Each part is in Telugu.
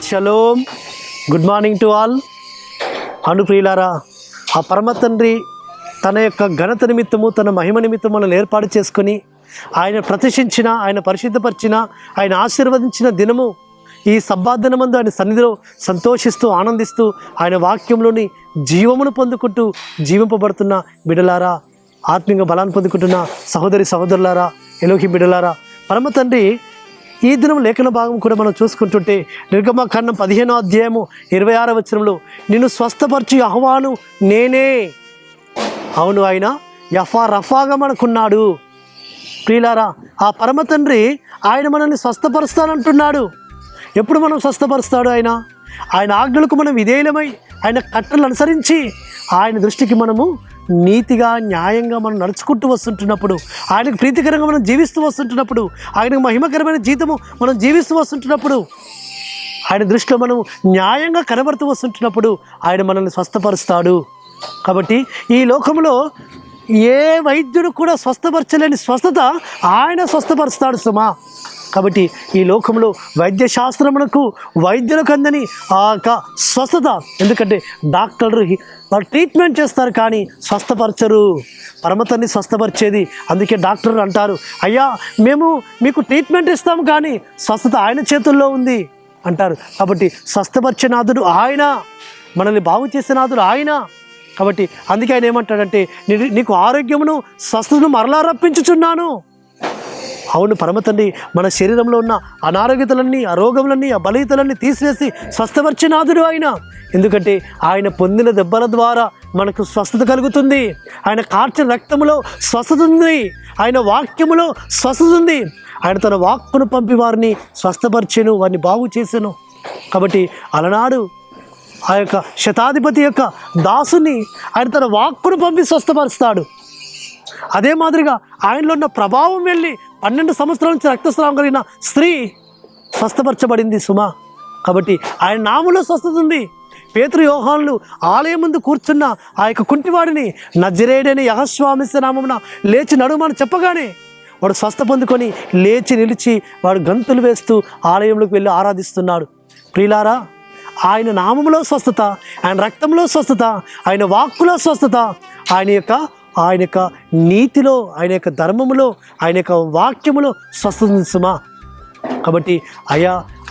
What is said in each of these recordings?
Shalom. Good morning to all. అనుప్రియులారా, ఆ పరమ తండ్రి తన యొక్క ఘనత నిమిత్తము, తన మహిమ నిమిత్తము మనల్ని ఏర్పాటు చేసుకొని ఆయన ప్రతిష్ఠించిన, ఆయన పరిశుద్ధపరిచిన, ఆయన ఆశీర్వదించిన దినము ఈ సబ్బాత్ దినమందు ఆయన సన్నిధిలో సంతోషిస్తూ ఆనందిస్తూ ఆయన వాక్యంలోని జీవమును పొందుకుంటూ జీవింపబడుతున్న బిడ్డలారా, ఆత్మీయ బలాన్ని పొందుకుంటున్న సహోదరి సహోదరులారా, ఎలోహి బిడ్డలారా, పరమ తండ్రి ఈ దినం లేఖన భాగం కూడా మనం చూసుకుంటుంటే నిర్గమకాండం 15వ అధ్యాయము 26వ వచనంలో నిన్ను స్వస్థపరిచి యెహోవాను నేనే. అవును, ఆయన రఫాగా మనకున్నాడు. ప్రియులారా, ఆ పరమ తండ్రి ఆయన మనల్ని స్వస్థపరుస్తానంటున్నాడు. ఎప్పుడు మనం స్వస్థపరుస్తాడు? ఆయన ఆజ్ఞలకు మనం విధేయులమై ఆయన కట్టలను అనుసరించి ఆయన దృష్టికి మనము నీతిగా న్యాయంగా మనం నడుచుకుంటూ వస్తుంటున్నప్పుడు, ఆయనకు ప్రీతికరంగా మనం జీవిస్తూ వస్తుంటున్నప్పుడు, ఆయనకు మహిమకరమైన జీవితము మనం జీవిస్తూ వస్తుంటున్నప్పుడు, ఆయన దృష్టిలో మనం న్యాయంగా కనబడుతూ వస్తుంటున్నప్పుడు ఆయన మనల్ని స్వస్థపరుస్తాడు. కాబట్టి ఈ లోకంలో ఏ వైద్యుడు కూడా స్వస్థపరచలేని స్వస్థత ఆయన స్వస్థపరుస్తాడు సుమా. కాబట్టి ఈ లోకంలో వైద్యశాస్త్రమునకు వైద్యులకు అందని ఆ యొక్క స్వస్థత, ఎందుకంటే డాక్టర్లు వాళ్ళు ట్రీట్మెంట్ చేస్తారు కానీ స్వస్థపరచరు. పరమతన్ని స్వస్థపరిచేది. అందుకే డాక్టర్లు అంటారు, అయ్యా మేము మీకు ట్రీట్మెంట్ ఇస్తాము కానీ స్వస్థత ఆయన చేతుల్లో ఉంది అంటారు. కాబట్టి స్వస్థపరిచే నాథుడు ఆయన, మనల్ని బాగు చేసే నాథుడు ఆయన. కాబట్టి అందుకే ఆయన ఏమంటాడంటే, నీకు ఆరోగ్యమును స్వస్థతను మరలా రప్పించుచున్నాను. అవును, పరమతండ్రి మన శరీరంలో ఉన్న అనారోగ్యతలన్నీ, అరోగములన్నీ, ఆ బలహీనతలన్నీ తీసివేసి స్వస్థపరిచే నాథుడు ఆయన. ఎందుకంటే ఆయన పొందిన దెబ్బల ద్వారా మనకు స్వస్థత కలుగుతుంది. ఆయన కార్చిన రక్తములో స్వస్థత ఉంది. ఆయన వాక్యములో స్వస్థత ఉంది. ఆయన తన వాక్కును పంపి వారిని స్వస్థపరిచెను, వారిని బాగు చేసెను. కాబట్టి అలనాడు ఆ యొక్క శతాధిపతి యొక్క దాసుని ఆయన తన వాక్కును పంపి స్వస్థపరుస్తాడు. అదే మాదిరిగా ఆయనలో ఉన్న ప్రభావం వెళ్ళి 12 సంవత్సరాల నుంచి రక్తస్రావం కలిగిన స్త్రీ స్వస్థపరచబడింది సుమా. కాబట్టి ఆయన నామములో స్వస్థత ఉంది. పేతురు యోహానులు ఆలయం ముందు కూర్చున్న ఆ యొక్క కుంటివాడిని నజరేయుడైన యెహోవా నామమున లేచి నడుమని చెప్పగానే వాడు స్వస్థ పొందుకొని లేచి నిలిచి వాడు గంతులు వేస్తూ ఆలయంలోకి వెళ్ళి ఆరాధిస్తున్నాడు. ప్రియులారా, ఆయన నామములో స్వస్థత, ఆయన రక్తంలో స్వస్థత, ఆయన వాక్కులో స్వస్థత, ఆయన యొక్క నీతిలో, ఆయన యొక్క ధర్మములో, ఆయన యొక్క వాక్యములో స్వస్థత ఉంది సుమా. కాబట్టి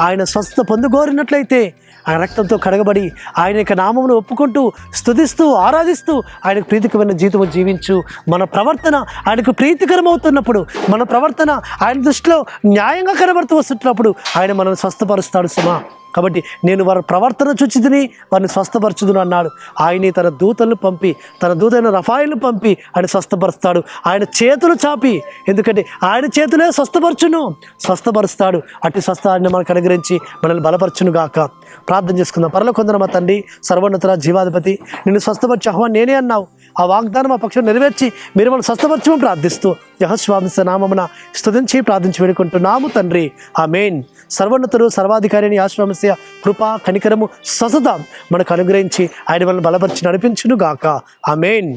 ఆయన స్వస్థత పొందుకోరినట్లయితే ఆయన రక్తంతో కడగబడి ఆయన యొక్క నామమును ఒప్పుకుంటూ స్తుతిస్తూ ఆరాధిస్తూ ఆయనకు ప్రీతికరమైన జీవితం జీవించు. మన ప్రవర్తన ఆయనకు ప్రీతికరం అవుతున్నప్పుడు, మన ప్రవర్తన ఆయన దృష్టిలో న్యాయంగా కనబడుతూ వస్తున్నప్పుడు ఆయన మనల్ని స్వస్థపరుస్తాడు సుమా. కాబట్టి నేను వారి ప్రవర్తన చూచితిని, వారిని స్వస్థపరచుదును అన్నాడు. ఆయనే తన దూతలను పంపి, తన దూతైన రఫాయిల్ని పంపి ఆయన స్వస్థపరుస్తాడు. ఆయన చేతులు చాపి, ఎందుకంటే ఆయన చేతులే స్వస్థపరుస్తాడు. అట్టి స్వస్థాన్ని మనకు అనుగ్రహించి మనల్ని బలపరచును గాక. ప్రార్థన చేసుకుందాం. పరలోకమందున మా తండ్రి, సర్వోన్నతుల జీవాధిపతి, నిన్ను స్వస్థపరిచి యెహోవా నేనే అన్నావు. ఆ వాగ్దానం మా పక్షం నెరవేర్చి మీరు మనం స్వస్థపరచమని ప్రార్థిస్తూ యెహోవా నామమున స్తుతించి ప్రార్థించి వేడుకుంటున్నాము తండ్రి, ఆమేన్. సర్వోన్నతుడు సర్వాధికారిని యెహోవా కృప, కనికరము, స్వస్థత మనకు అనుగ్రహించి ఆయన మనల్ని బలపరిచి నడిపించును గాక. ఆమేన్.